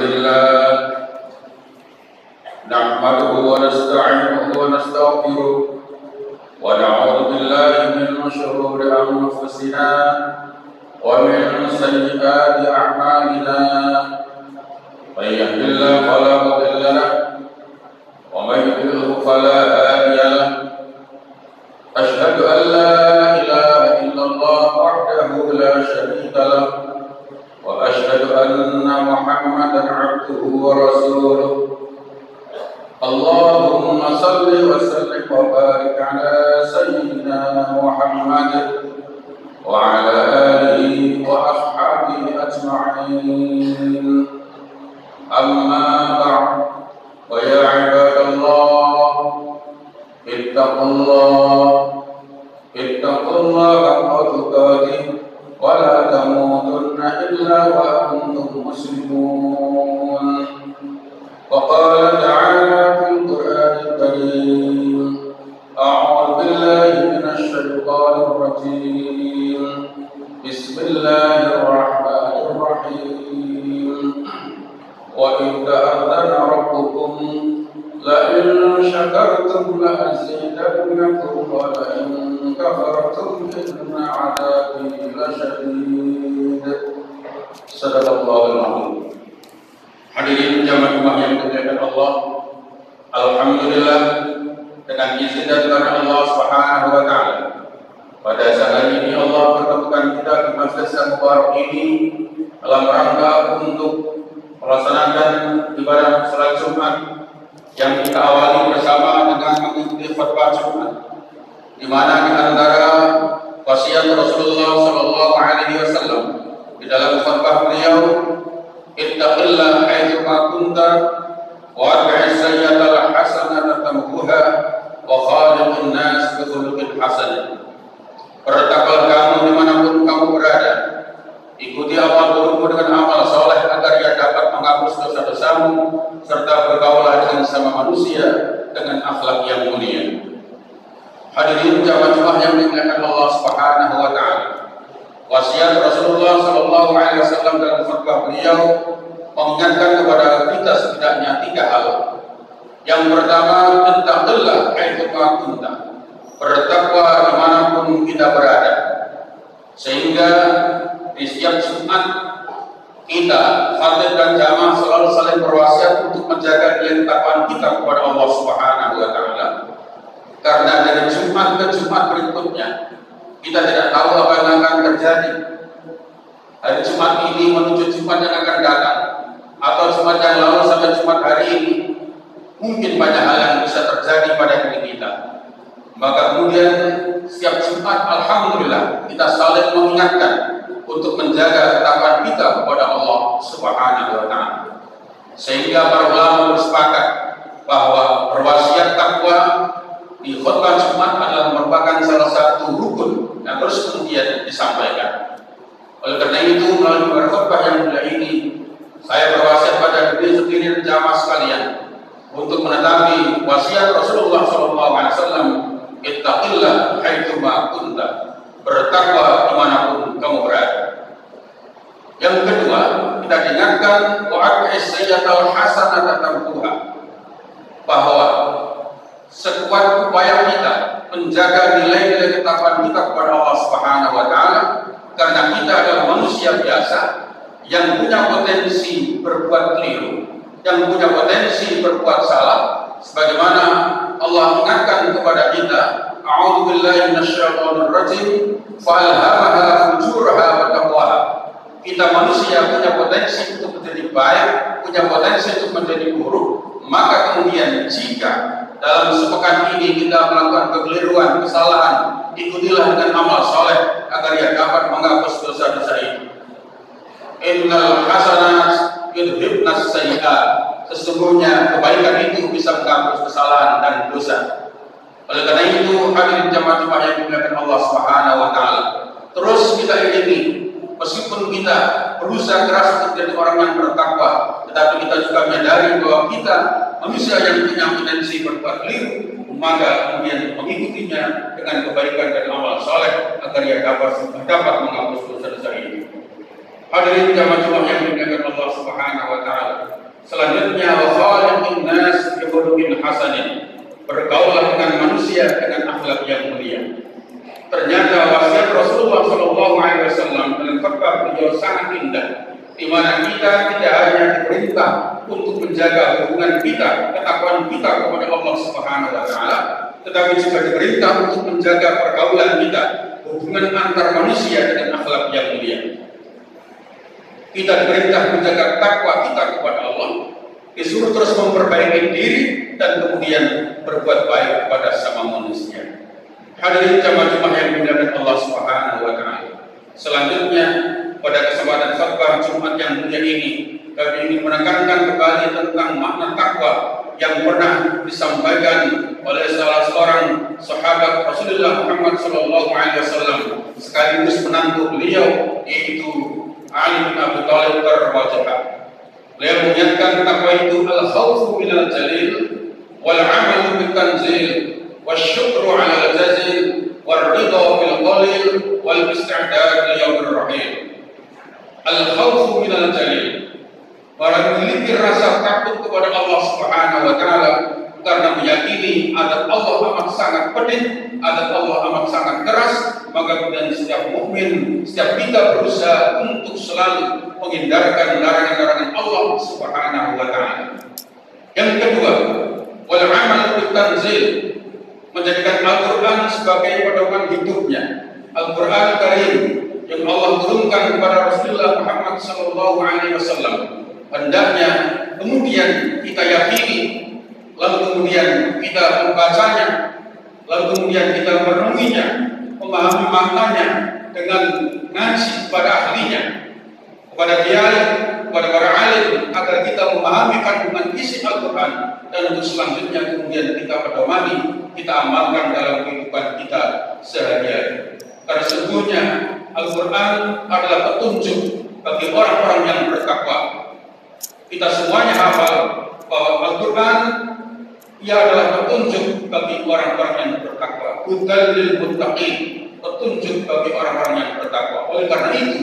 لله نحمده ونستعينه ونستغفره ونعوذ بالله من شرور أنفسنا ومن سيئات أعمالنا من يهد الله فلا مضل له ومن يضلل فلا هادي له أشهد أن لا إله إلا الله وحده لا شريك له وأشهد أن محمدا عبده ورسوله اللهم صل وسلم وبارك على سيدنا محمد وعلى آله وأصحابه أجمعين أما بعد ويا عباد الله اتقوا الله حق تقاته ولا تموتن إلا وأنتم مسلمون وقال تعالى في القرآن الكريم أعوذ بالله من الشيطان الرجيم بسم الله الرحمن الرحيم وإذ تأذن ربكم لئن شكرتم لأزيدنكم ولئن كفرتم إن عذابي لشديد صدق الله العظيم. Hadirin jamaah yang dimuliakan Allah, alhamdulillah dengan izin dan karunia Allah Subhanahu wa taala. Pada saat ini Allah pertemukan kita di majelis yang mubarak ini dalam rangka untuk melaksanakan ibadah salat Jumat yang kita awali bersama dengan mengikuti khutbah Jumat, di mana di antara wasiat Rasulullah sallallahu alaihi wasallam di dalam khutbah beliau, ittaqillah haitsu ma kunta wa atbi'is sayyi'atal hasanata tamhuha wa khaliqin nas bi khuluqin hasan. Bertakwalah kamu dimanapun kamu berada, ikuti amal burukmu dengan amal soleh agar ia dapat menghapus dosa-dosamu, serta bergaulah dengan sama manusia dengan akhlak yang mulia. Hadirin jamaah yang dimuliakan Allah Subhanahu wa taala, wasiat Rasulullah sallallahu alaihi wasallam dalam khutbah beliau mengingatkan kepada kita setidaknya 3 hal. Yang pertama, ittaqillah haitsu ma kunta, bertakwa dimanapun kita berada, sehingga di setiap Jumat kita, khatib dan jamaah selalu saling berwasiat untuk menjaga ketakwaan kita kepada Allah Subhanahu wa taala. Karena dari Jumat ke Jumat berikutnya kita tidak tahu apa yang akan terjadi. Hari Jumat ini menuju Jumat yang akan datang, atau Jumat yang lalu sampai Jumat hari ini, mungkin banyak hal yang bisa terjadi pada diri kita. Maka kemudian setiap Jumat, alhamdulillah, kita saling mengingatkan untuk menjaga ketakwaan kita kepada Allah Subhanahu wa taala. Sehingga para ulama bersepakat bahwa berwasiat takwa di khutbah Jumat adalah merupakan salah satu rukun yang harus kemudian disampaikan. Oleh karena itu, melalui berkhutbah yang mulia ini, saya berwasiat pada diri sendiri dan jamaah sekalian untuk menetapi wasiat Rasulullah SAW, ittaqillah haitsu ma kunta, bertakwa dimanapun kamu berada. Yang kedua, kita diingatkan wa'atbi'is sayyi'atal hasanata tamhuha, bahwa sekuat upaya kita menjaga nilai-nilai ketakwaan kita kepada Allah Subhanahu wa taala, karena kita adalah manusia biasa yang punya potensi berbuat keliru, yang punya potensi berbuat salah, sebagaimana Allah mengingatkan kepada kita, a'udzu billahi minasyaitonir rajim, fa'alhamaha fujuraha wa taqwaha. Kita manusia punya potensi untuk menjadi baik, punya potensi untuk menjadi buruk. Maka kemudian jika dalam sepekan ini kita melakukan kekeliruan, kesalahan, ikutilah dengan amal soleh agar ia dapat menghapus dosa-dosa itu. Innal hasanat yudhibnas sayyi'at, sesungguhnya kebaikan itu bisa menghapus kesalahan dan dosa. Oleh karena itu, hadirin jamaah yang dimuliakan Allah Subhanahu wa taala, terus kita ini, meskipun kita berusaha keras untuk menjadi orang yang bertakwa, tetapi kita juga menyadari bahwa kita manusia yang punya potensi berbuat keliru, maka kemudian mengikutinya dengan kebaikan dan amal soleh agar ia dapat menghapus dosa-dosa ini. Hadirin jamaah yang dimuliakan Allah Subhanahu wa taala, Selanjutnya wa khaliqin nas bi khuluqin hasanin. Bergaulah dengan manusia dengan akhlak yang mulia. Ternyata wasiat Rasulullah SAW dengan khutbah beliau sangat indah, di mana kita tidak hanya diperintah untuk menjaga hubungan kita, ketakwaan kita kepada Allah Subhanahu wa taala, tetapi juga diperintah untuk menjaga pergaulan kita, hubungan antar manusia dengan akhlak yang mulia. Kita diperintah menjaga takwa kita kepada Allah, disuruh terus memperbaiki diri dan kemudian berbuat baik kepada sama manusia. Hadirin jamaah yang dimuliakan Allah Subhanahu wa taala. Selanjutnya pada kesempatan khutbah Jumat yang mulia ini, kami ingin menekankan kembali tentang makna takwa yang pernah disampaikan oleh salah seorang sahabat Rasulullah Muhammad SAW sekaligus menantu beliau, yaitu Ali bin Abi Thalib radhiyallahu. Beliau menyatakan takwa itu al-khawfu minal jalil wal 'amalu bit tanzil wasyukru 'ala al-jazil war ridha bil qalil wal isti'dad li yaumir rahim. Al-khawfu minal jalil, orang memiliki rasa takut kepada Allah Subhanahu wa taala karena meyakini adab Allah amat sangat pedih, adab Allah amat sangat keras, maka kemudian setiap mukmin, setiap kita berusaha untuk selalu menghindarkan larangan-larangan Allah Subhanahu wa taala. Yang kedua, wal amal bil tanzil, menjadikan Al-Qur'an sebagai pedoman hidupnya. Al-Qur'an Karim yang Allah turunkan kepada Rasulullah Muhammad SAW, hendaknya kemudian kita yakini, lalu kemudian kita membacanya, lalu kemudian kita merenunginya, memahami maknanya dengan ngaji kepada ahlinya, kepada kiai, kepada para alim, agar kita memahami kandungan isi Al-Quran, dan untuk selanjutnya kemudian kita pedomani, kita amalkan dalam kehidupan kita sehari-hari. Karena sesungguhnya Al-Quran adalah petunjuk bagi orang-orang yang bertakwa. Kita semuanya hafal bahwa Al-Quran ia adalah petunjuk bagi orang-orang yang bertakwa. Hudal lil muttaqin, petunjuk bagi orang-orang yang bertakwa. Oleh karena itu,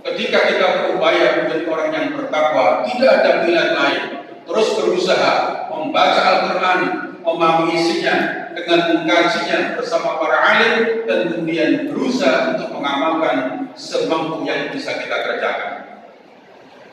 ketika kita berupaya menjadi orang yang bertakwa, tidak ada pilihan lain. Terus berusaha membaca Al-Quran, memahami isinya, dengan mengkajinya bersama para alim, dan kemudian berusaha untuk mengamalkan semampu yang bisa kita kerjakan.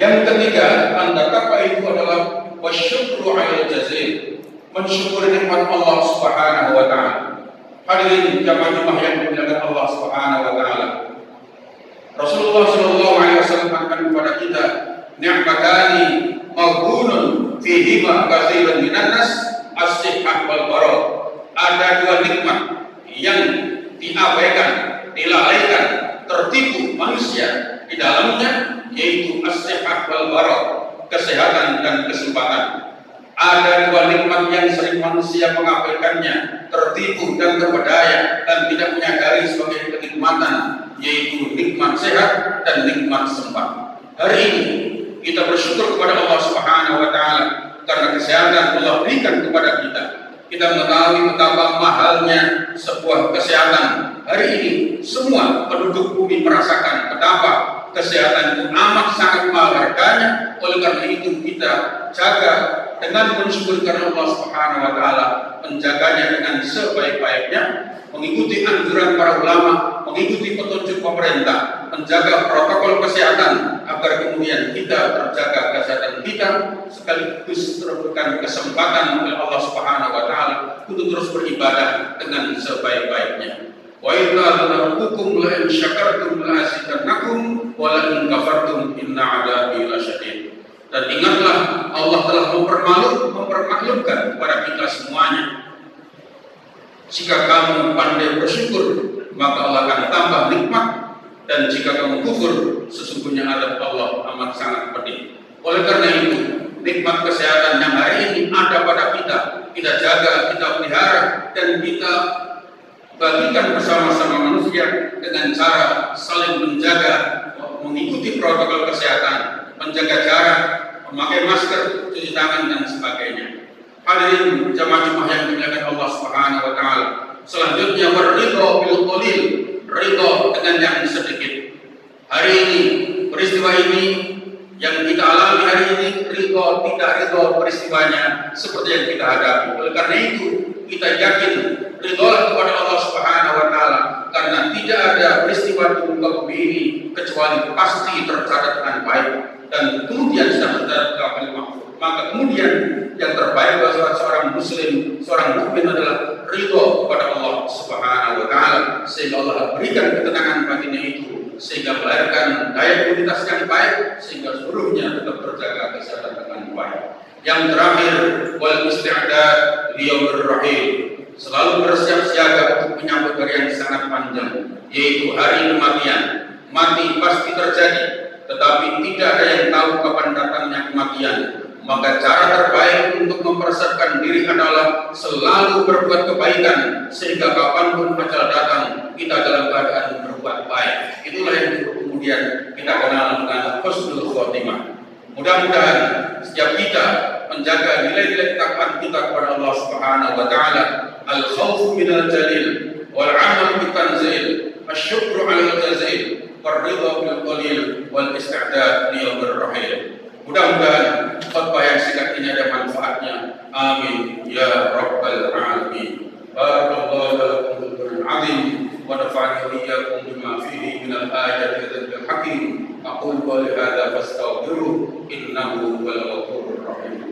Yang ketiga, tanda takwa itu adalah wasyukru 'alal jazil, mensyukuri nikmat Allah Subhanahu wa taala. Hadirin jamaah yang dimuliakan Allah Subhanahu wa taala. Rasulullah sallallahu alaihi wasallam mengatakan kepada kita, ni'matani maghbunun fihima katsirun minan nas, as-sihhah wal faragh. Ada dua nikmat yang diabaikan, dilalaikan, tertipu manusia di dalamnya, yaitu as-sihhah wal faragh, kesehatan dan kesempatan. Ada dua nikmat yang sering manusia mengabaikannya, tertipu dan terpedaya dan tidak menyadari sebagai kenikmatan, yaitu nikmat sehat dan nikmat sempat. Hari ini kita bersyukur kepada Allah Subhanahu wa taala karena kesehatan Allah berikan kepada kita. Kita mengetahui betapa mahalnya sebuah kesehatan. Hari ini semua penduduk bumi merasakan betapa kesehatan itu amat sangat mahal harganya. Oleh karena itu kita jaga dengan mensyukuri karena Allah Subhanahu wa taala, menjaganya dengan sebaik-baiknya, mengikuti anjuran para ulama, mengikuti petunjuk pemerintah, menjaga protokol kesehatan agar kemudian kita terjaga kesehatan kita, sekaligus terberikan kesempatan oleh Allah Subhanahu wa taala untuk terus beribadah dengan sebaik-baiknya. Wa idza rabbukum la in syakartum la azidannakum wa la in kafartum inna 'adzabi lasyadid. Dan ingatlah, Allah telah mempermaklumkan kepada kita semuanya. Jika kamu pandai bersyukur, maka Allah akan tambah nikmat, dan jika kamu kufur, sesungguhnya adab Allah amat sangat pedih. Oleh karena itu, nikmat kesehatan yang hari ini ada pada kita jaga, kita pelihara, dan kita bagikan bersama-sama manusia dengan cara saling menjaga, mengikuti protokol kesehatan, menjaga jarak, memakai masker, cuci tangan, dan sebagainya. Hadirin jamaah yang dimuliakan Allah Subhanahu wa taala. Selanjutnya waridho bil qalil, ridho dengan yang sedikit. Hari ini peristiwa ini Yang kita alami hari ini, ridho tidak ridho peristiwanya seperti yang kita hadapi. Oleh karena itu, kita yakin ridholah kepada Allah Subhanahu wa Ta'ala, karena tidak ada peristiwa di muka bumi ini kecuali pasti tercatat dengan baik dan kemudian sudah tercatat dalam mahfuz. Maka kemudian yang terbaik bagi seorang muslim, seorang mukmin adalah ridho kepada Allah Subhanahu wa Ta'ala, sehingga Allah berikan ketenangan batinnya itu, sehingga melahirkan daya imunitas yang baik, sehingga seluruhnya tetap terjaga kesehatan dengan baik. Yang terakhir, wal isti'dad liyaumir rahim, selalu bersiap siaga untuk menyambut hari yang sangat panjang, yaitu hari kematian. Mati pasti terjadi, tetapi tidak ada yang tahu kapan datangnya kematian. Maka cara terbaik untuk mempersiapkan diri adalah selalu berbuat kebaikan, sehingga kapanpun ajal datang kita dalam keadaan berbuat baik. Itulah yang kemudian kita kenal dengan husnul khotimah. Mudah-mudahan setiap kita menjaga nilai-nilai ketakwaan kita kepada Allah Subhanahu wa Ta'ala, al-khawfu minal jalil wal 'amal bitanzil, asyukru 'alal jazil, war-ridha bil qalil wal isti'dad liyaumir rahim. Mudah-mudahan khutbah yang singkat ini ada manfaatnya. Amin ya rabbal alamin. Barakallahu lakum bil Qur'anil azim wa nafa'ani wa iyyakum bima fihi minal ayati wal hakim. Aqulu qawli hadza fastaghfiruhu innahu huwal ghafurur rahim.